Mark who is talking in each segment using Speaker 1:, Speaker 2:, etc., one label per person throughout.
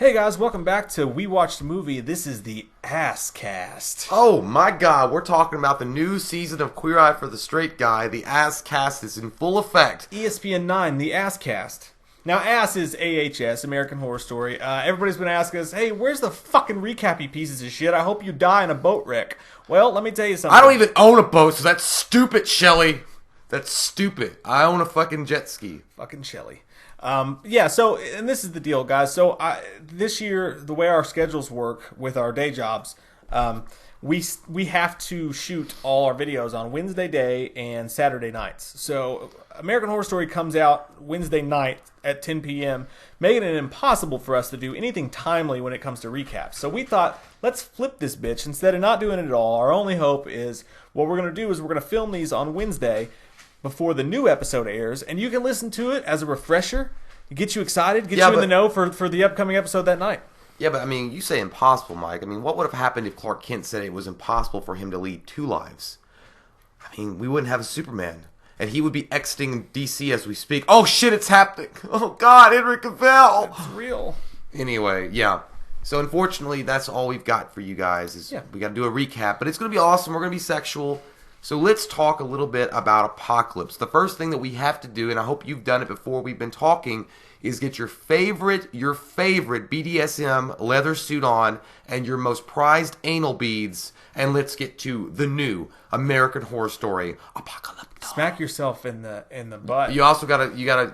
Speaker 1: Hey guys, welcome back to We Watched a Movie. This is the Ass Cast.
Speaker 2: Oh my god, we're talking about the new season of Queer Eye for the Straight Guy. The Ass Cast is in full effect.
Speaker 1: ESPN 9, the Ass Cast. Now, Ass is AHS, American Horror Story. Everybody's been asking us, hey, where's the fucking recap, you pieces of shit? I hope you die in a boat wreck. Well, let me tell you something.
Speaker 2: I don't even own a boat, so that's stupid, Shelly. That's stupid. I own a fucking jet ski.
Speaker 1: Fucking Shelly. And this is the deal, guys. So this year, the way our schedules work with our day jobs, we have to shoot all our videos on Wednesday day and Saturday nights. So American Horror Story comes out Wednesday night at 10 p.m., making it impossible for us to do anything timely when it comes to recaps. So we thought, let's flip this bitch. Instead of not doing it at all, our only hope is what we're going to do is we're going to film these on Wednesday before the new episode airs, and you can listen to it as a refresher, get you excited, get you in the know for the upcoming episode that night.
Speaker 2: Yeah, but I mean, you say impossible, Mike. I mean, what would have happened if Clark Kent said it was impossible for him to lead two lives? I mean, we wouldn't have a Superman, and he would be exiting DC as we speak. Oh shit, it's happening! Oh god, Henry Cavill!
Speaker 1: It's real.
Speaker 2: Anyway, yeah. So unfortunately, that's all we've got for you guys. We got to do a recap, but it's going to be awesome. We're going to be sexual. So let's talk a little bit about Apocalypse. The first thing that we have to do, and I hope you've done it before we've been talking, is get your favorite BDSM leather suit on and your most prized anal beads, and let's get to the new American Horror Story, Apocalypse.
Speaker 1: Smack yourself in the butt.
Speaker 2: You also gotta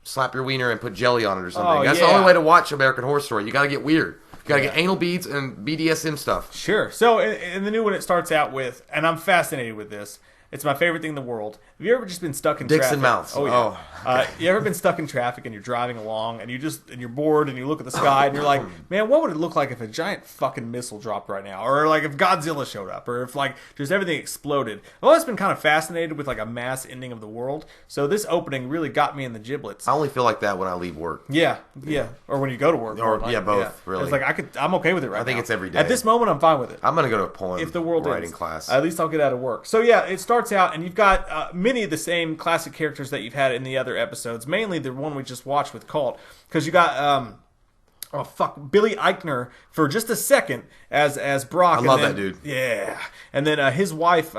Speaker 2: slap your wiener and put jelly on it or something.
Speaker 1: Oh,
Speaker 2: That's the only way to watch American Horror Story. You gotta get weird. You gotta get anal beads and BDSM stuff.
Speaker 1: Sure. So in the new one, it starts out with, and I'm fascinated with this. It's my favorite thing in the world. Have you ever just been stuck in
Speaker 2: Dicks
Speaker 1: traffic?
Speaker 2: and mouths.
Speaker 1: Oh, yeah. Okay. You ever been stuck in traffic and you're driving along and you're bored and you look at the sky and you're like, man, what would it look like if a giant fucking missile dropped right now? Or like if Godzilla showed up? Or if like just everything exploded? I've always been kind of fascinated with like a mass ending of the world. So this opening really got me in the giblets.
Speaker 2: I only feel like that when I leave work.
Speaker 1: Yeah. Or when you go to work.
Speaker 2: Both, really.
Speaker 1: It's like I'm okay with it right now.
Speaker 2: I think it's every day.
Speaker 1: At this moment, I'm fine with it.
Speaker 2: I'm going to go to a poem
Speaker 1: if the world
Speaker 2: writing
Speaker 1: ends,
Speaker 2: class.
Speaker 1: At least I'll get out of work. So yeah, it starts out and you've got many of the same classic characters that you've had in the other episodes, mainly the one we just watched with Cult, because you got Billy Eichner for just a second as Brock.
Speaker 2: I love that dude.
Speaker 1: Yeah, and then his wife.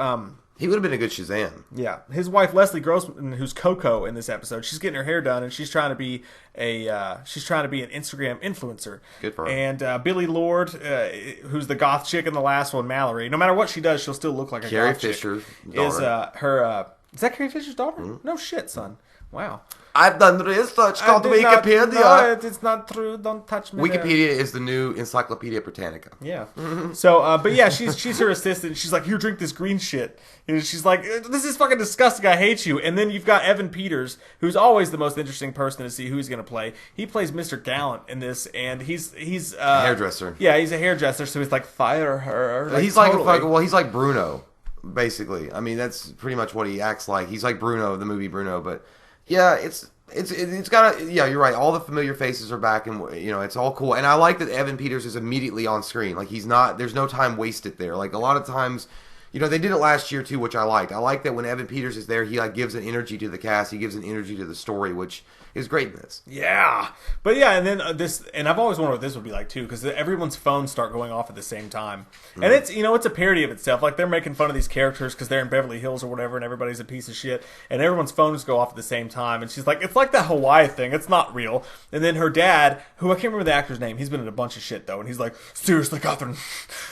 Speaker 2: He would have been a good Shazam.
Speaker 1: Yeah, his wife Leslie Grossman, who's Coco in this episode, she's getting her hair done and she's trying to be an Instagram influencer.
Speaker 2: Good for her.
Speaker 1: And Billy Lord, who's the goth chick in the last one, Mallory. No matter what she does, she'll still look like a
Speaker 2: Carrie
Speaker 1: goth
Speaker 2: Fisher's
Speaker 1: chick.
Speaker 2: daughter.
Speaker 1: Is that Carrie Fisher's daughter?
Speaker 2: Mm-hmm.
Speaker 1: No shit, son. Wow.
Speaker 2: I've done research called Wikipedia.
Speaker 1: No, it's not true. Don't touch me.
Speaker 2: Wikipedia is the new Encyclopedia Britannica.
Speaker 1: Yeah. So, but yeah, she's her assistant. She's like, here, drink this green shit. And she's like, this is fucking disgusting. I hate you. And then you've got Evan Peters, who's always the most interesting person to see who he's going to play. He plays Mr. Gallant in this, and he's a
Speaker 2: hairdresser.
Speaker 1: Yeah, he's a hairdresser. So he's like, fire her. Like,
Speaker 2: he's
Speaker 1: totally.
Speaker 2: he's like Bruno, basically. I mean, that's pretty much what he acts like. He's like Bruno, the movie Bruno, but. Yeah, it's got you're right. All the familiar faces are back, and it's all cool. And I like that Evan Peters is immediately on screen. Like there's no time wasted there. Like a lot of times, they did it last year too, which I liked. I like that when Evan Peters is there, he like gives an energy to the cast. He gives an energy to the story, which is great in this.
Speaker 1: Yeah, but yeah, and then and I've always wondered what this would be like too, because everyone's phones start going off at the same time, and it's it's a parody of itself. Like they're making fun of these characters because they're in Beverly Hills or whatever, and everybody's a piece of shit, and everyone's phones go off at the same time. And she's like, it's like that Hawaii thing. It's not real. And then her dad, who I can't remember the actor's name, he's been in a bunch of shit though, and he's like, seriously, Catherine,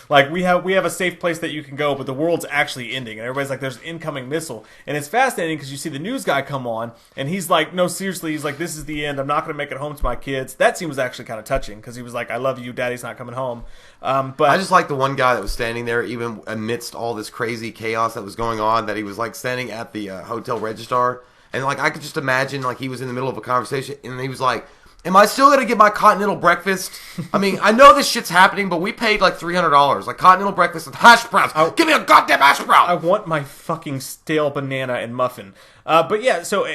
Speaker 1: like we have a safe place that you can go, but the world's actually ending, and everybody's like, there's an incoming missile, and it's fascinating because you see the news guy come on, and he's like, no, seriously, he's like, this is the end. I'm not going to make it home to my kids. That scene was actually kind of touching because he was like, I love you, Daddy's not coming home. But
Speaker 2: I just like the one guy that was standing there even amidst all this crazy chaos that was going on, that he was like standing at the hotel registrar, and like I could just imagine like he was in the middle of a conversation and he was like, am I still going to get my continental breakfast? I mean, I know this shit's happening, but we paid like $300. Like continental breakfast with hash browns. Give me a goddamn hash brown.
Speaker 1: I want my fucking stale banana and muffin. But yeah, so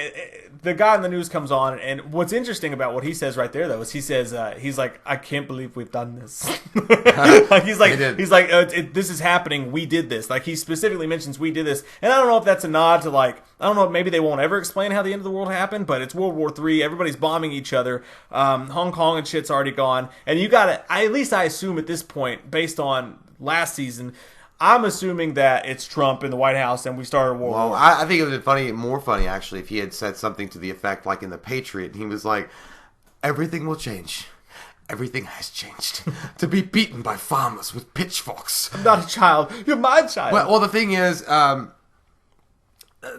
Speaker 1: the guy in the news comes on, and what's interesting about what he says right there, though, is he says he's like, I can't believe we've done this. Like he's like this is happening. We did this. Like he specifically mentions we did this, and I don't know if that's a nod to like I don't know. Maybe they won't ever explain how the end of the world happened, but it's World War III. Everybody's bombing each other. Hong Kong and shit's already gone, and you got to. At least I assume at this point, based on last season. I'm assuming that it's Trump in the White House and we started a war.
Speaker 2: Well, I think it would have been more funny actually, if he had said something to the effect like in The Patriot. He was like, everything will change. Everything has changed. To be beaten by farmers with pitchforks.
Speaker 1: I'm not a child. You're my child.
Speaker 2: Well the thing is,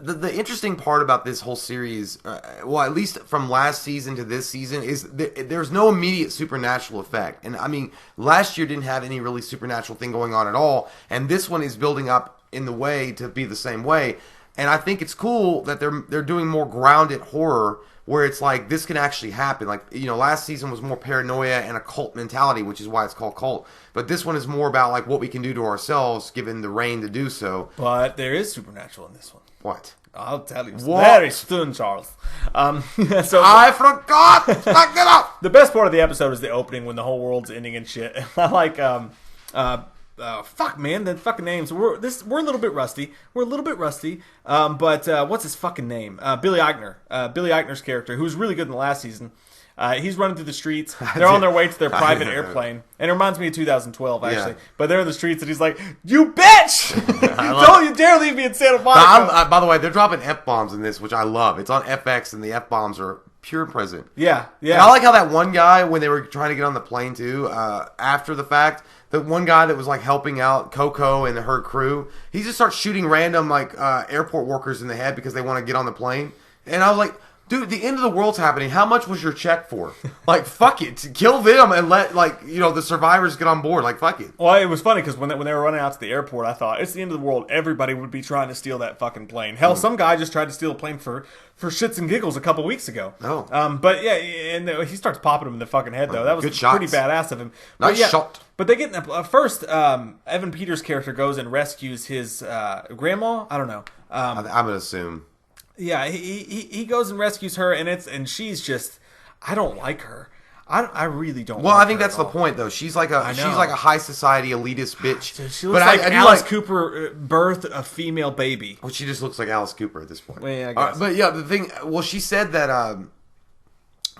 Speaker 2: the interesting part about this whole series, well, at least from last season to this season, is there's no immediate supernatural effect. And I mean, last year didn't have any really supernatural thing going on at all, and this one is building up in the way to be the same way. And I think it's cool that they're doing more grounded horror, where it's like this can actually happen. Like, you know, last season was more paranoia and a cult mentality, which is why it's called Cult. But this one is more about like what we can do to ourselves, given the reign to do so.
Speaker 1: But there is supernatural in this one.
Speaker 2: What?
Speaker 1: I'll tell you very soon, Charles. So
Speaker 2: I forgot. Look it up.
Speaker 1: The best part of the episode is the opening when the whole world's ending and shit. I like fuck man, the fucking names. We're a little bit rusty. But what's his fucking name? Billy Eichner. Billy Eichner's character, who was really good in the last season. He's running through the streets. They're on their way to their private airplane. And it reminds me of 2012, actually. Yeah. But they're in the streets, and he's like, you bitch! Don't you dare leave me in Santa Monica!
Speaker 2: By the way, they're dropping F-bombs in this, which I love. It's on FX, and the F-bombs are pure and present.
Speaker 1: Yeah.
Speaker 2: And I like how that one guy, when they were trying to get on the plane, too, after the fact, the one guy that was, like, helping out Coco and her crew, he just starts shooting random, like, airport workers in the head because they want to get on the plane. And I was like... Dude, the end of the world's happening. How much was your check for? Like, fuck it. Kill them and let, like, you know, the survivors get on board. Like, fuck it.
Speaker 1: Well, it was funny because when they were running out to the airport, I thought, it's the end of the world. Everybody would be trying to steal that fucking plane. Hell, some guy just tried to steal a plane for shits and giggles a couple weeks ago.
Speaker 2: Oh.
Speaker 1: But, yeah, and he starts popping him in the fucking head, though. That was pretty badass of him.
Speaker 2: Nice shot.
Speaker 1: But they get first, Evan Peters' character goes and rescues his grandma. I don't know.
Speaker 2: I'm going to assume.
Speaker 1: Yeah, he goes and rescues her, and she's just, I don't like her. I really don't.
Speaker 2: Well,
Speaker 1: like
Speaker 2: I think that's the point, though. She's like a high society elitist bitch.
Speaker 1: She looks like Alice Cooper birthed a female baby.
Speaker 2: Well, she just looks like Alice Cooper at this point.
Speaker 1: Well, yeah, I guess.
Speaker 2: But yeah, the thing. Well, she said that.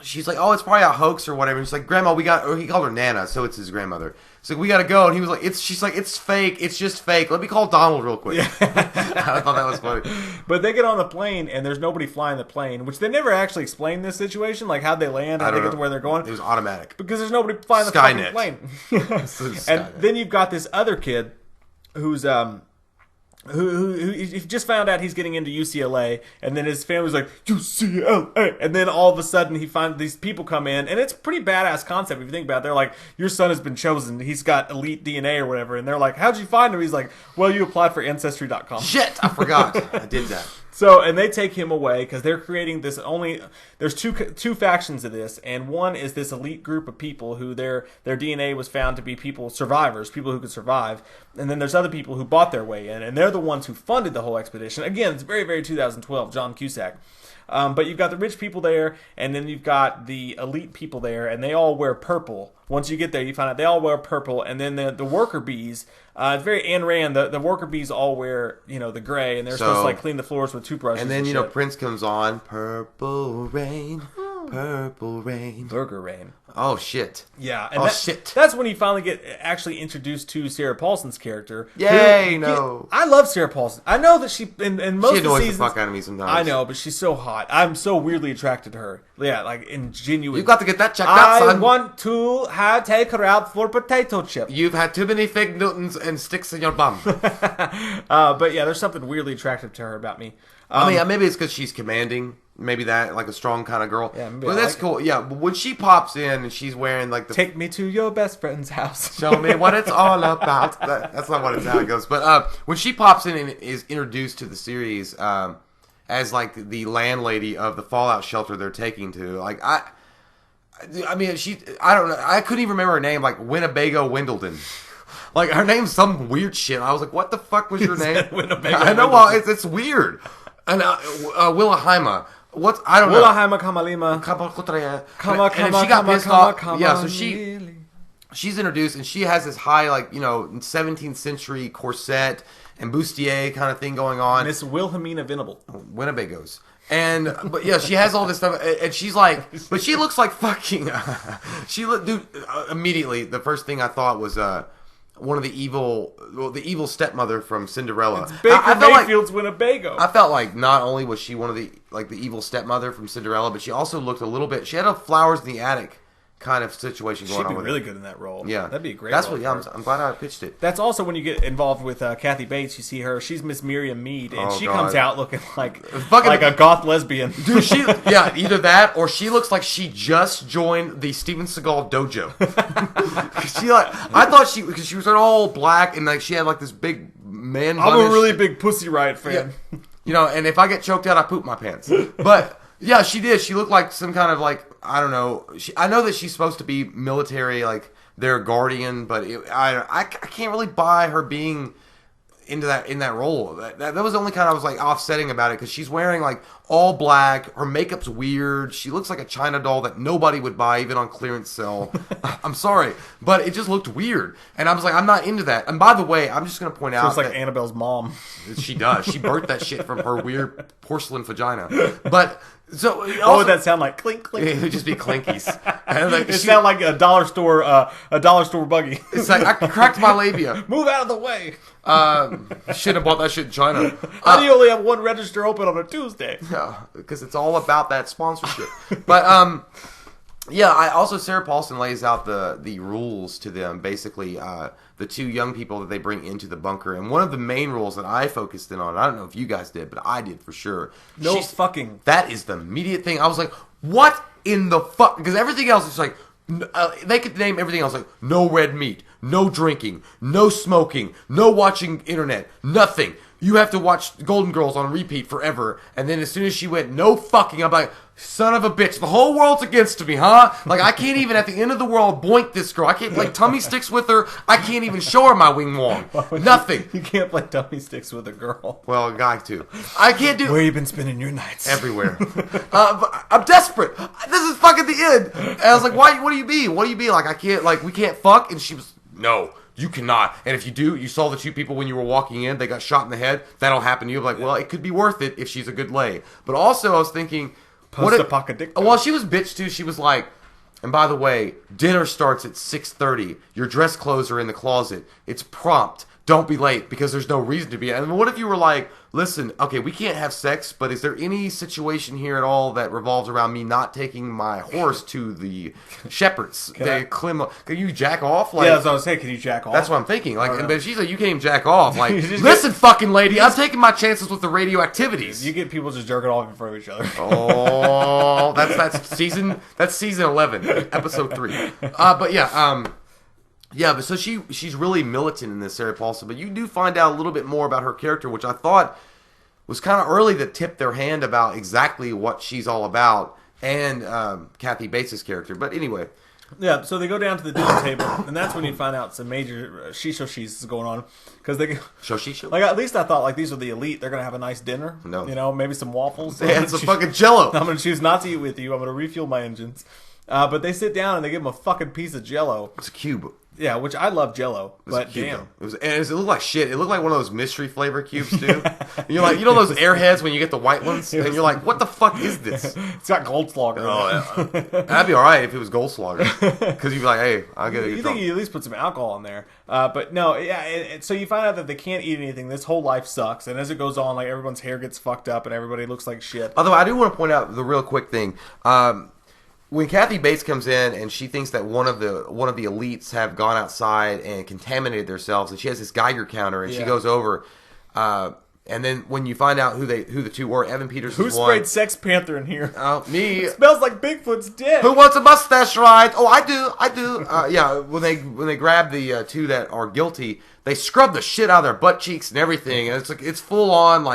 Speaker 2: She's like, oh, it's probably a hoax or whatever. And she's like, Grandma, he called her Nana, so it's his grandmother. So we gotta go. And he was like, she's like, it's fake. It's just fake. Let me call Donald real quick. Yeah. I thought that was funny.
Speaker 1: But they get on the plane, and there's nobody flying the plane, which they never actually explained this situation, like how'd they land, how they get to where they're going.
Speaker 2: It was automatic.
Speaker 1: Because there's nobody flying the fucking plane. And then you've got this other kid who's who he just found out he's getting into UCLA, and then his family's like, UCLA, and then all of a sudden he finds these people come in, and it's a pretty badass concept if you think about it. They're like, your son has been chosen, he's got elite DNA or whatever, and they're like, how'd you find him? He's like, well, you applied for Ancestry.com.
Speaker 2: Shit, I forgot. I did that.
Speaker 1: So, and they take him away because they're creating this there's two factions of this, and one is this elite group of people who their DNA was found to be survivors, people who could survive, and then there's other people who bought their way in, and they're the ones who funded the whole expedition. Again, it's very, very 2012, John Cusack. But you've got the rich people there, and then you've got the elite people there, and they all wear purple. Once you get there, you find out they all wear purple, and then the worker bees, it's very Ayn Rand, the worker bees all wear, the gray, and they're supposed to like clean the floors with toothbrushes.
Speaker 2: And then, Prince comes on, Purple Rain, Purple Rain.
Speaker 1: Burger Rain.
Speaker 2: Oh, shit.
Speaker 1: Yeah. And shit. That's when you finally get actually introduced to Sarah Paulson's character.
Speaker 2: Yay, no.
Speaker 1: I love Sarah Paulson. I know that she, in most of the seasons... She
Speaker 2: annoys the fuck out of me sometimes.
Speaker 1: I know, but she's so hot. I'm so weirdly attracted to her. Yeah, like in genuine...
Speaker 2: You've got to get that checked out, son.
Speaker 1: I want to take her out for potato chips.
Speaker 2: You've had too many fig Newtons and sticks in your bum.
Speaker 1: But yeah, there's something weirdly attractive to her about me.
Speaker 2: I mean, maybe it's because she's commanding. Maybe that, like a strong kind of girl.
Speaker 1: Yeah,
Speaker 2: but that's cool. Yeah, but when she pops in and she's wearing like the...
Speaker 1: Take me to your best friend's house.
Speaker 2: Show me what it's all about. That's not how it goes. But when she pops in and is introduced to the series as like the landlady of the fallout shelter they're taking to, like I mean, I don't know. I couldn't even remember her name, like Winnebago Wendleton. Like, her name's some weird shit. I was like, what the fuck was your name?
Speaker 1: Winnebago
Speaker 2: I know, well, it's weird. And Willahima. What? I don't know.
Speaker 1: Willahima Kamalima.
Speaker 2: And she got pissed off. Yeah, so she's introduced, and she has this high, 17th century corset and bustier kind of thing going on.
Speaker 1: Miss Wilhelmina Venable.
Speaker 2: Winnebagos. But yeah, she has all this stuff, and she's like, but she looks like fucking. Immediately, the first thing I thought was one of the evil stepmother from Cinderella.
Speaker 1: It's Baker Mayfield's Winnebago.
Speaker 2: I felt like not only was she one of the evil stepmother from Cinderella, but she also looked a little bit. She had a flowers in the attic kind of situation going on.
Speaker 1: She'd be
Speaker 2: with
Speaker 1: really
Speaker 2: it.
Speaker 1: good in that role.
Speaker 2: Yeah,
Speaker 1: that'd be a great.
Speaker 2: That's
Speaker 1: role
Speaker 2: what. I'm glad I pitched it.
Speaker 1: That's also when you get involved with Kathy Bates. You see her; she's Miss Miriam Mead, and she comes out looking like a goth lesbian.
Speaker 2: Dude, either that or she looks like she just joined the Steven Seagal dojo. I thought because she was all black and she had this big man.
Speaker 1: I'm a really big Pussy Riot fan.
Speaker 2: Yeah. And if I get choked out, I poop my pants. But. Yeah, she did. She looked like some kind of I don't know. I know that she's supposed to be military, their guardian, but I can't really buy her being in that role. That was the only kind I was offsetting about it because she's wearing all black. Her makeup's weird. She looks like a China doll that nobody would buy even on clearance sale. I'm sorry, but it just looked weird, and I was like, I'm not into that. And by the way, I'm just gonna point out,
Speaker 1: it's like Annabelle's mom.
Speaker 2: She does. She burnt that shit from her weird porcelain vagina, but. So also,
Speaker 1: what would that sound like? Clink, clink.
Speaker 2: It would just be clinkies.
Speaker 1: It sound like a dollar store buggy.
Speaker 2: It's like I cracked my labia.
Speaker 1: Move out of the way.
Speaker 2: Shouldn't have bought that shit in China.
Speaker 1: How do you only have one register open on a Tuesday?
Speaker 2: Yeah, because it's all about that sponsorship. But yeah, Sarah Paulson lays out the rules to them. Basically, the two young people that they bring into the bunker, and one of the main rules that I focused in on. I don't know if you guys did, but I did for sure. That is the immediate thing. I was like, what in the fuck? Because everything else is they could name everything else no red meat, no drinking, no smoking, no watching internet, nothing. You have to watch Golden Girls on repeat forever. And then as soon as she went, no fucking, I'm like, son of a bitch, the whole world's against me, huh? I can't even, at the end of the world, boink this girl. I can't, tummy sticks with her. I can't even show her my wing wong. Nothing.
Speaker 1: You can't play tummy sticks with a girl.
Speaker 2: Well, a guy, too. I can't do...
Speaker 1: Where you been spending your nights?
Speaker 2: Everywhere. I'm desperate. This is fucking the end. And I was like, why? What do you mean? What do you mean? I can't, we can't fuck? And she was, no. You cannot. And if you do, you saw the two people when you were walking in, they got shot in the head. That'll happen to you. Well, it could be worth it if she's a good lay. But also, I was thinking... Well, she was bitch, too. She was like, and by the way, dinner starts at 6:30. Your dress clothes are in the closet. It's prompt. Don't be late because there's no reason to be. And what if you were like, listen, okay, we can't have sex, but is there any situation here at all that revolves around me not taking my horse to the shepherds? Can you jack off?
Speaker 1: Yeah, that's what I was saying. Can you jack off?
Speaker 2: That's what I'm thinking. But she's like, you can't even jack off. Listen, fucking lady, I'm taking my chances with the radioactivities.
Speaker 1: You get people just jerking off in front of each other.
Speaker 2: Oh, that's season 11, episode 3. But yeah, yeah, but so she's really militant in this, Sarah Paulson. But you do find out a little bit more about her character, which I thought was kind of early to tip their hand about exactly what she's all about, and Kathy Bates' character. But anyway.
Speaker 1: Yeah, so they go down to the dinner table, and that's when you find out some major shisho-shis is going on. Because they
Speaker 2: Shoshisho?
Speaker 1: At least I thought, these are the elite. They're going to have a nice dinner.
Speaker 2: No.
Speaker 1: Maybe some waffles.
Speaker 2: Yeah, some fucking Jell-O.
Speaker 1: I'm going to choose not to eat with you. I'm going to refuel my engines. But they sit down, and they give them a fucking piece of Jell-O.
Speaker 2: It's a cube.
Speaker 1: Yeah, which I love Jell-O, but damn.
Speaker 2: It looked like shit. It looked like one of those mystery flavor cubes, too. You're like, you know those Airheads when you get the white ones? And you're like, what the fuck is this?
Speaker 1: It's got Goldschlager.
Speaker 2: Oh, yeah. That'd be alright if it was Goldschlager. Because you'd be like, hey, I'll get it.
Speaker 1: You think you at least put some alcohol in there. But no, yeah, so you find out that they can't eat anything. This whole life sucks. And as it goes on, everyone's hair gets fucked up and everybody looks like shit.
Speaker 2: Although I do want to point out the real quick thing. When Kathy Bates comes in and she thinks that one of the elites have gone outside and contaminated themselves, and she has this Geiger counter, and she goes over, and then when you find out who the two were, Evan Peters
Speaker 1: who sprayed Sex Panther in here?
Speaker 2: Oh, me.
Speaker 1: It smells like Bigfoot's dick.
Speaker 2: Who wants a mustache ride? Oh, I do. Yeah, when they grab the two that are guilty, they scrub the shit out of their butt cheeks and everything, and it's full on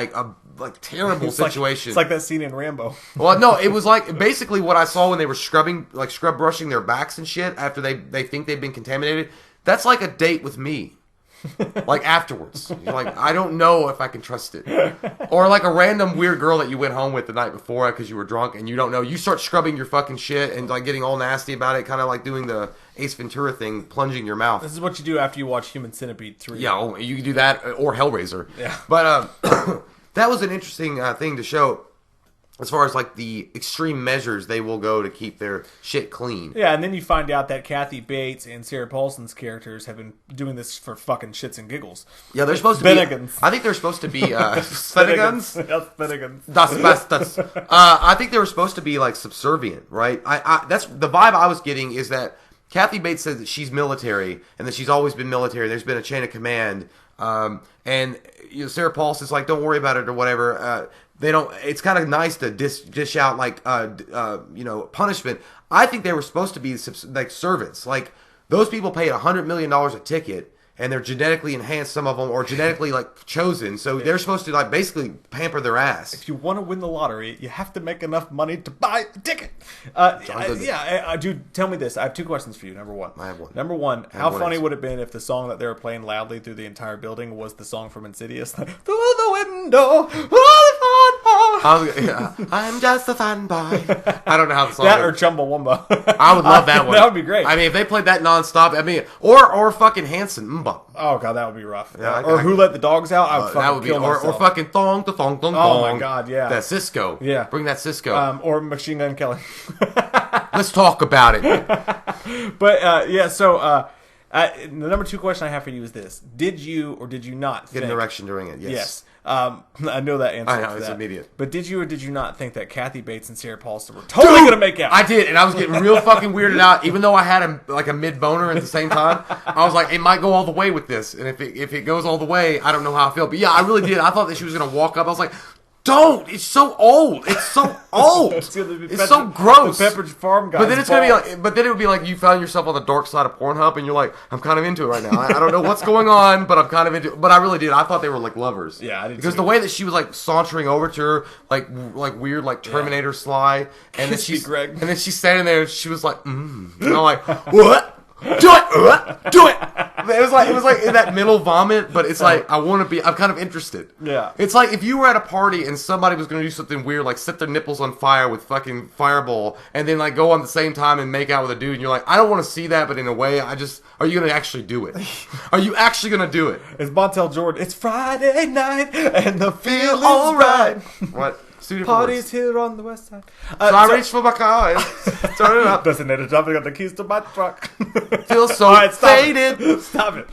Speaker 2: a terrible situation.
Speaker 1: It's like that scene in Rambo.
Speaker 2: Well, no, it was basically what I saw when they were scrub brushing their backs and shit after they think they've been contaminated. That's like a date with me. Like afterwards. You're like, I don't know if I can trust it. Or like a random weird girl that you went home with the night before because you were drunk and you don't know. You start scrubbing your fucking shit and like getting all nasty about it, kind of like doing the Ace Ventura thing, plunging your mouth.
Speaker 1: This is what you do after you watch Human Centipede 3.
Speaker 2: Yeah, you can do that or Hellraiser.
Speaker 1: Yeah.
Speaker 2: But that was an interesting thing to show. As far as like the extreme measures they will go to keep their shit clean.
Speaker 1: Yeah, and then you find out that Kathy Bates and Sarah Paulson's characters have been doing this for fucking shits and giggles.
Speaker 2: Yeah, they're supposed to
Speaker 1: Bennigan's.
Speaker 2: be. I think they're supposed to be Bennigan's.
Speaker 1: Yes, Bennigan's.
Speaker 2: Das Bestes. I think they were supposed to be like subservient, right? That's the vibe I was getting is that Kathy Bates says that she's military and that she's always been military. There's been a chain of command, and Sarah Paulson's like, don't worry about it or whatever. They don't. It's kind of nice to dish out like punishment. I think they were supposed to be like servants. Like those people paid $100 million a ticket, and they're genetically enhanced. Some of them, or genetically like chosen. So they're supposed to like basically pamper their ass.
Speaker 1: If you want to win the lottery, you have to make enough money to buy the ticket. Dude, tell me this. I have 2 questions for you. Number one.
Speaker 2: I have one.
Speaker 1: Number one, how funny would it have been if the song that they were playing loudly through the entire building was the song from Insidious? Through the window,
Speaker 2: I'm just a fanboy. I don't know how the song
Speaker 1: that
Speaker 2: goes.
Speaker 1: or Chumbawamba.
Speaker 2: I would love that one.
Speaker 1: That would be great.
Speaker 2: I mean, if they played that nonstop, I mean, or fucking Hanson.
Speaker 1: Oh god, that would be rough.
Speaker 2: Yeah,
Speaker 1: or Who Let the Dogs Out? I would fucking
Speaker 2: that would be,
Speaker 1: kill myself.
Speaker 2: or fucking thong to thong thong.
Speaker 1: Oh my god, yeah.
Speaker 2: That Cisco.
Speaker 1: Yeah,
Speaker 2: bring that Cisco.
Speaker 1: Or Machine Gun Kelly.
Speaker 2: Let's talk about it.
Speaker 1: But So the number 2 question I have for you is this: did you or did you not
Speaker 2: get an erection during it?
Speaker 1: Yes. I know that answer.
Speaker 2: I know, it's
Speaker 1: that.
Speaker 2: immediate.
Speaker 1: But did you or did you not think that Kathy Bates and Sarah Paulson were totally going to make out?
Speaker 2: I did, and I was getting real fucking weirded out. Even though I had a mid boner at the same time, I was like, it might go all the way with this. And if it goes all the way, I don't know how I feel. But yeah, I really did. I thought that she was going to walk up. I was like, don't! It's so old. It's so old. It's so gross.
Speaker 1: The Pepperidge Farm guy.
Speaker 2: But then it's gonna be like. But then it would be like you found yourself on the dark side of Pornhub, and you're like, I'm kind of into it right now. I don't know what's going on, but I'm kind of into it. But I really did. I thought they were like lovers.
Speaker 1: Yeah, I did
Speaker 2: because
Speaker 1: too.
Speaker 2: the way that she was like sauntering over to her, like weird, like Terminator Sly, and then she's
Speaker 1: Greg.
Speaker 2: And then she's standing there. And she was like, And I'm like, what? Do it! Do it! It was like in that middle vomit, but it's like I'm kind of interested.
Speaker 1: Yeah.
Speaker 2: It's like if you were at a party and somebody was going to do something weird, like set their nipples on fire with fucking Fireball, and then like go on the same time and make out with a dude, and you're like, I don't want to see that, but in a way, are you going to actually do it? Are you actually going to do it?
Speaker 1: It's Montel Jordan. It's Friday night and the feeling's
Speaker 2: all right.
Speaker 1: What?
Speaker 2: Parties
Speaker 1: Parties here on the west side.
Speaker 2: So I reached for my car and turn it up.
Speaker 1: Doesn't need a job. I got the keys to my truck.
Speaker 2: Feel so faded.
Speaker 1: Stop it.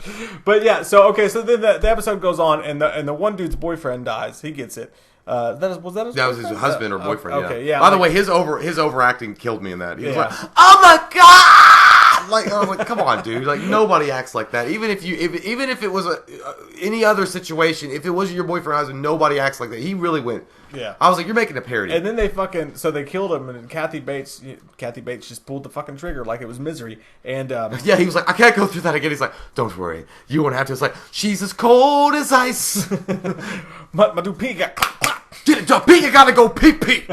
Speaker 1: But yeah, so then the episode goes on, and the one dude's boyfriend dies. He gets it.
Speaker 2: That was his husband or boyfriend.
Speaker 1: Okay,
Speaker 2: yeah. By the way, his overacting killed me in that. He was like, "Oh my god!" Like, I was like, "Come on, dude! Like, nobody acts like that. Even if it was any other situation, if it was your boyfriend or husband, nobody acts like that." He really went.
Speaker 1: Yeah.
Speaker 2: I was like, "You're making a parody."
Speaker 1: And then they killed him, and Kathy Bates just pulled the fucking trigger like it was Misery. And
Speaker 2: yeah, he was like, "I can't go through that again." He's like, "Don't worry, you won't have to." It's like, she's as cold as ice.
Speaker 1: My dude got
Speaker 2: Get it done. You gotta go pee.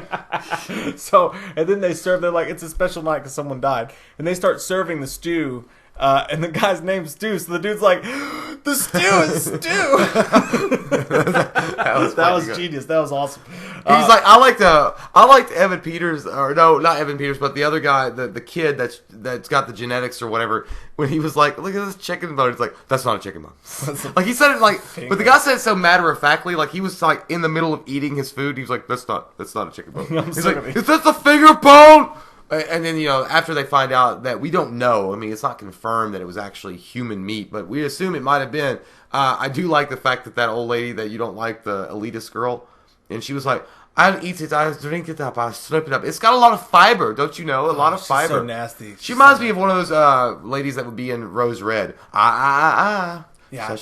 Speaker 1: So, and then they're like, it's a special night because someone died. And they start serving the stew. And the guy's name's Stu. So the dude's like, the stew is Stu. that was genius. That was awesome.
Speaker 2: He's like, I liked Evan Peters, or no, not Evan Peters, but the other guy, the kid that's got the genetics or whatever. When he was like, look at this chicken bone. He's like, that's not a chicken bone. Like he said it like, but the guy said it so matter of factly, like he was like in the middle of eating his food. He was like, that's not a chicken bone. He's like, is this a finger bone? And then, after they find out that we don't know, I mean, it's not confirmed that it was actually human meat, but we assume it might have been. I do like the fact that old lady that you don't like, the elitist girl, and she was like, I eat it, I drink it up, I slurp it up. It's got a lot of fiber, don't you know? A lot of fiber.
Speaker 1: So nasty.
Speaker 2: She reminds me of one of those ladies that would be in Rose Red.
Speaker 1: Yeah.
Speaker 2: There's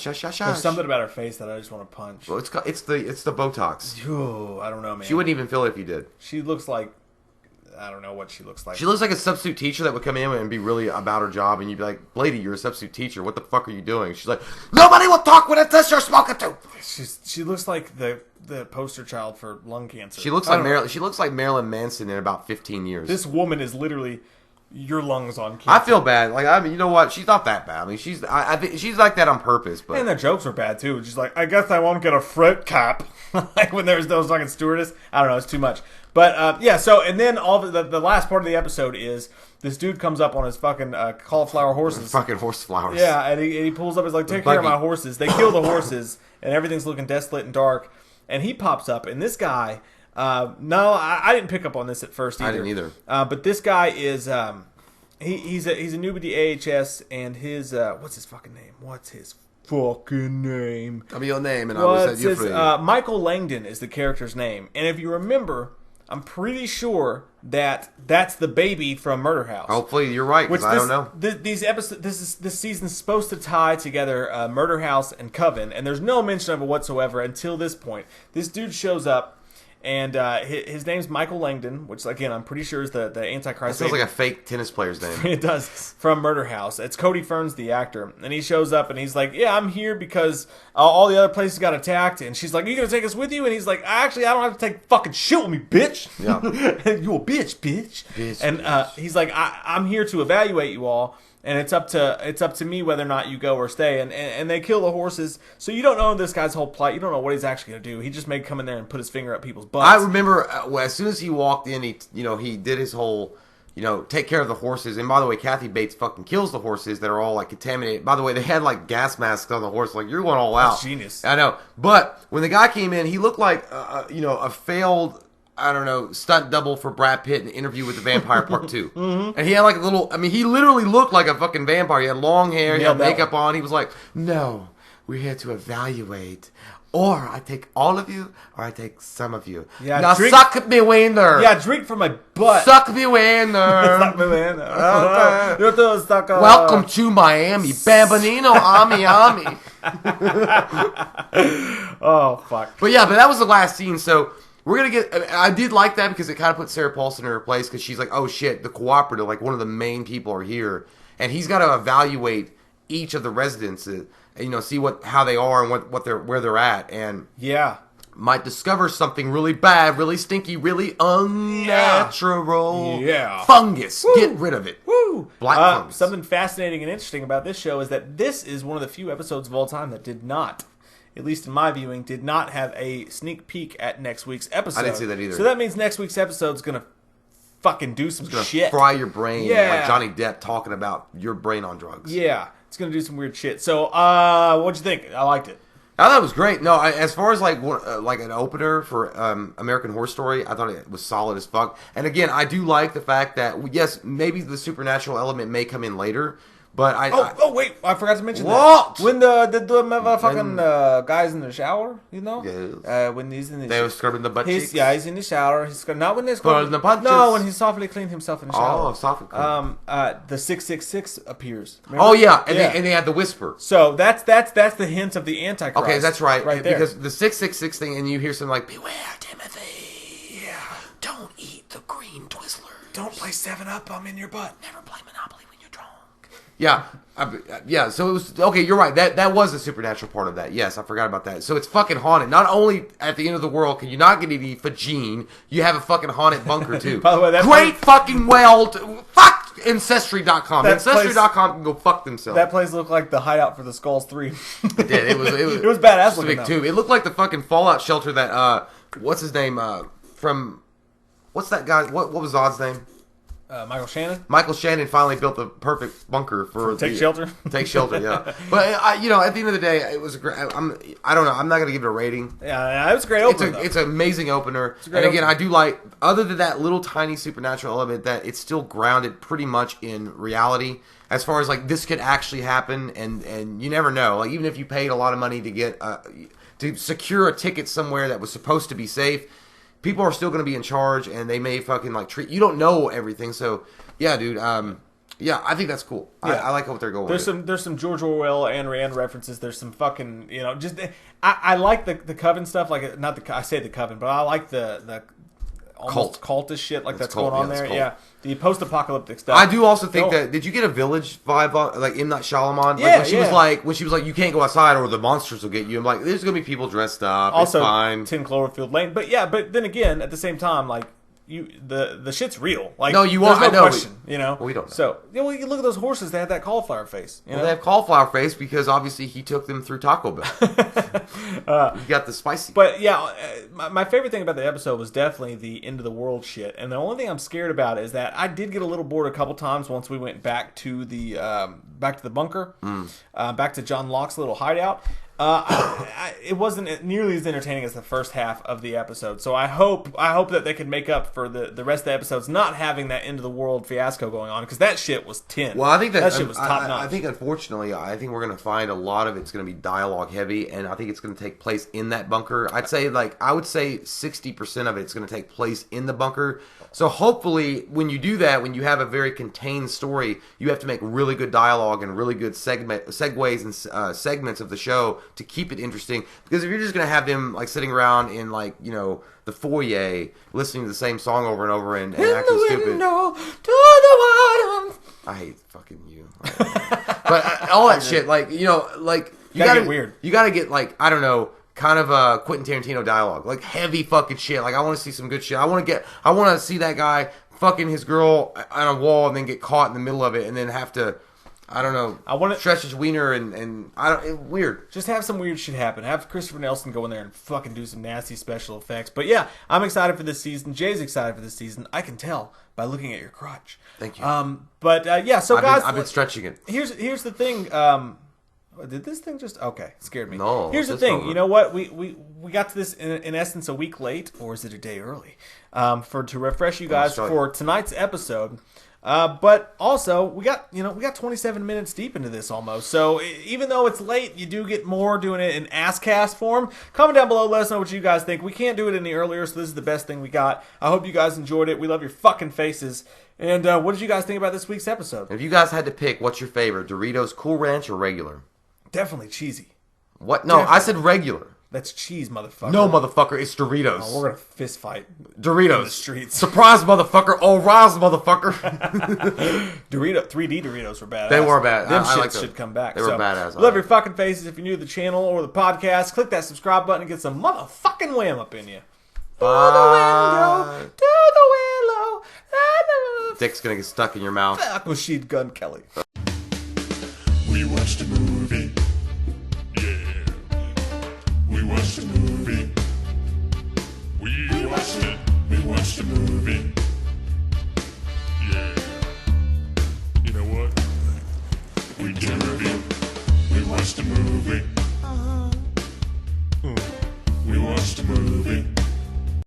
Speaker 1: something about her face that I just want to punch.
Speaker 2: Well, it's the Botox.
Speaker 1: Ooh, I don't know, man.
Speaker 2: She wouldn't even feel it if you did.
Speaker 1: She looks like, I don't know what she looks like.
Speaker 2: She looks like a substitute teacher that would come in and be really about her job, and you'd be like, lady, you're a substitute teacher. What the fuck are you doing? She's like, nobody will talk when it's this you're smoking to.
Speaker 1: She looks like the poster child for lung cancer.
Speaker 2: She looks like Marilyn Manson in about 15 years.
Speaker 1: This woman is literally, your lungs on cancer.
Speaker 2: I feel bad. Like, I mean, you know what? She's not that bad. I mean, I think she's like that on purpose. But
Speaker 1: and the jokes are bad too. She's like, I guess I won't get a fruit cap. Like when there's those fucking stewardess. I don't know. It's too much. But yeah. So and then all the last part of the episode is this dude comes up on his fucking cauliflower horses.
Speaker 2: Fucking horse flowers.
Speaker 1: Yeah, and he pulls up. He's like, take care of my horses. They kill the horses, and everything's looking desolate and dark. And he pops up, and this guy. No, I didn't pick up on this at first either.
Speaker 2: I didn't either.
Speaker 1: But this guy is he's a newbie to AHS, and his what's his fucking name? What's his fucking name?
Speaker 2: Tell me your name, and I will set you free.
Speaker 1: Michael Langdon is the character's name, and if you remember, I'm pretty sure that that's the baby from Murder House.
Speaker 2: Hopefully, you're right. Because I don't know.
Speaker 1: These episodes, this season's supposed to tie together Murder House and Coven, and there's no mention of it whatsoever until this point. This dude shows up. And his name's Michael Langdon, which, again, I'm pretty sure is the Antichrist.
Speaker 2: That sounds like a fake tennis player's name.
Speaker 1: It does. From Murder House. It's Cody Ferns, the actor. And he shows up, and he's like, yeah, I'm here because all the other places got attacked. And she's like, are you going to take us with you? And he's like, actually, I don't have to take fucking shit with me, bitch.
Speaker 2: Yeah.
Speaker 1: You a bitch. And he's like, I'm here to evaluate you all. And it's up to me whether or not you go or stay. And they kill the horses. So you don't know this guy's whole plight. You don't know what he's actually going to do. He just may come in there and put his finger up people's butts.
Speaker 2: I remember as soon as he walked in, he did his whole, take care of the horses. And by the way, Kathy Bates fucking kills the horses that are all like contaminated. By the way, they had like gas masks on the horse. Like, you're going all out.
Speaker 1: That's genius.
Speaker 2: I know. But when the guy came in, he looked like a failed, I don't know, stunt double for Brad Pitt in Interview with the Vampire Part 2. Mm-hmm. And he had like a little, he literally looked like a fucking vampire. He had long hair, he had makeup on. He was like, no, we're here to evaluate. Or I take all of you, or I take some of you. Yeah, now suck me wiener.
Speaker 1: Yeah, drink from my butt.
Speaker 2: Suck me wiener.
Speaker 1: Suck me wiener.
Speaker 2: Welcome to Miami. Bambinino, Ami.
Speaker 1: Oh, fuck.
Speaker 2: But that was the last scene, so... We're going to get... I did like that because it kind of put Sarah Paulson in her place because she's like, oh, shit, the cooperative, like one of the main people are here. And he's got to evaluate each of the residents, see how they are and where they're at. And might discover something really bad, really stinky, really unnatural.
Speaker 1: Yeah.
Speaker 2: Fungus.
Speaker 1: Woo.
Speaker 2: Get rid of it.
Speaker 1: Woo.
Speaker 2: Black fungus.
Speaker 1: Something fascinating and interesting about this show is that this is one of the few episodes of all time that did not... at least in my viewing, did not have a sneak peek at next week's episode.
Speaker 2: I didn't see that either.
Speaker 1: So that means next week's eposode's going to fucking do some shit.
Speaker 2: Fry your brain like Johnny Depp talking about your brain on drugs.
Speaker 1: Yeah, it's going to do some weird shit. So, what'd you think? I liked it.
Speaker 2: I thought it was great. No, as far as like an opener for American Horror Story, I thought it was solid as fuck. And again, I do like the fact that, yes, maybe the supernatural element may come in later, but
Speaker 1: wait, I forgot to mention
Speaker 2: what?
Speaker 1: That. When the motherfucking guy's in the shower,
Speaker 2: yes.
Speaker 1: When he's in the
Speaker 2: they were scrubbing the butt cheeks.
Speaker 1: Yeah, he's in the shower. Not when they're scrubbing
Speaker 2: the butt.
Speaker 1: No, when he softly cleaned himself in the shower.
Speaker 2: Oh, softly cleaned.
Speaker 1: The 666 appears.
Speaker 2: Remember? Oh yeah, and they had the whisper.
Speaker 1: So that's the hint of the Antichrist.
Speaker 2: Okay, that's right.
Speaker 1: Right there.
Speaker 2: Because the 666 thing, and you hear something like, "Beware, Timothy.
Speaker 1: Yeah.
Speaker 2: Don't eat the green Twizzlers.
Speaker 1: Don't play 7-Up. I'm in your butt.
Speaker 2: Never play Monopoly when you're drunk." Yeah, so it was... Okay, you're right. That was the supernatural part of that. Yes, I forgot about that. So it's fucking haunted. Not only at the end of the world can you not get any Fagine, you have a fucking haunted bunker, too.
Speaker 1: By the way,
Speaker 2: great fucking well... Fuck Ancestry.com. Ancestry.com can go fuck themselves.
Speaker 1: That place looked like the hideout for the Skulls 3.
Speaker 2: It did. It was
Speaker 1: badass looking,
Speaker 2: too. It looked like the fucking fallout shelter that... what's his name? From... What's that guy? What was Zod's name?
Speaker 1: Michael Shannon.
Speaker 2: Michael Shannon finally built the perfect bunker for
Speaker 1: take shelter.
Speaker 2: Take shelter, yeah. But at the end of the day, it was a great. I don't know. I'm not gonna give it a rating.
Speaker 1: Yeah, it was a great opener.
Speaker 2: It's an amazing opener. And again, I do like, other than that little tiny supernatural element, that it's still grounded pretty much in reality. As far as like this could actually happen, and you never know. Like, even if you paid a lot of money to get to secure a ticket somewhere that was supposed to be safe, people are still going to be in charge, and they may fucking like treat you. Don't know everything, so yeah, dude. I think that's cool. Yeah. I like what they're going.
Speaker 1: There's some George Orwell and Rand references. There's some fucking I like the Coven stuff. Like, not the I say the Coven, but I like the almost cultist shit that's going on there. Yeah, the post-apocalyptic stuff.
Speaker 2: I do also think that. Did you get a Village vibe like M. Night Shyamalan? Yeah, when she was like, you can't go outside or the monsters will get you. I'm like, there's gonna be people dressed up.
Speaker 1: Also,
Speaker 2: it's fine.
Speaker 1: 10 Cloverfield Lane. But then again, at the same time, like, the shit's real. Like,
Speaker 2: No, you want-
Speaker 1: there's no
Speaker 2: I know,
Speaker 1: question, you know?
Speaker 2: we don't know.
Speaker 1: So, you look at those horses, they have that cauliflower face. You know?
Speaker 2: They have cauliflower face because obviously he took them through Taco Bell. You got the spicy.
Speaker 1: But yeah, my favorite thing about the episode was definitely the end of the world shit. And the only thing I'm scared about is that I did get a little bored a couple times once we went back to the bunker, back to John Locke's little hideout. It wasn't nearly as entertaining as the first half of the episode. So I hope that they can make up for the rest of the episodes not having that end of the world fiasco going on, because that shit was 10.
Speaker 2: Well, I think that
Speaker 1: shit was top notch.
Speaker 2: I think, unfortunately, I think we're going to find a lot of it's going to be dialogue heavy, and I think it's going to take place in that bunker. I would say 60% of it's going to take place in the bunker. So hopefully, when you do that, when you have a very contained story, you have to make really good dialogue and really good segues and segments of the show to keep it interesting. Because if you're just going to have them like sitting around in the foyer listening to the same song over and over and acting stupid. I hate fucking you. But all that shit, you gotta
Speaker 1: get weird.
Speaker 2: You gotta get I don't know, kind of a Quentin Tarantino dialogue, like heavy fucking shit. Like I want to see some good shit. I want to see that guy fucking his girl on a wall and then get caught in the middle of it and then have to, I don't know, stretch his wiener and weird.
Speaker 1: Just have some weird shit happen. Have Christopher Nelson go in there and fucking do some nasty special effects. But yeah, I'm excited for this season. Jay's excited for this season. I can tell by looking at your crotch.
Speaker 2: Thank you.
Speaker 1: Yeah, so guys,
Speaker 2: I've been stretching it.
Speaker 1: Here's the thing. Did this thing just it scared me?
Speaker 2: No.
Speaker 1: Here's the thing. Over. You know what? We got to this in essence a week late, or is it a day early? To refresh you guys for tonight's episode. But also we got 27 minutes deep into this almost. So even though it's late, you do get more doing it in Askcast form. Comment down below, let us know what you guys think. We can't do it any earlier, so this is the best thing we got. I hope you guys enjoyed it. We love your fucking faces. And what did you guys think about this week's episode?
Speaker 2: If you guys had to pick, what's your favorite? Doritos Cool Ranch or regular?
Speaker 1: Definitely cheesy.
Speaker 2: What? No, I said regular.
Speaker 1: That's cheese, motherfucker.
Speaker 2: No, motherfucker, it's Doritos.
Speaker 1: Oh, we're gonna fist fight.
Speaker 2: Doritos.
Speaker 1: In the streets.
Speaker 2: Surprise, motherfucker. Oh, rise, motherfucker.
Speaker 1: 3D Doritos were badass.
Speaker 2: They were bad.
Speaker 1: Them shits should come back.
Speaker 2: They were badass.
Speaker 1: Love your fucking faces. If you're new to the channel or the podcast, click that subscribe button and get some motherfucking wham up in you.
Speaker 2: Bye.
Speaker 1: To the willow.
Speaker 2: Dick's gonna get stuck in your mouth.
Speaker 1: Fuck Machine Gun Kelly.
Speaker 3: We watched a movie. Yeah. We watched a movie. We watched it. We watched a movie. Yeah. You know what? We did a review. We watched a movie. We watched a movie.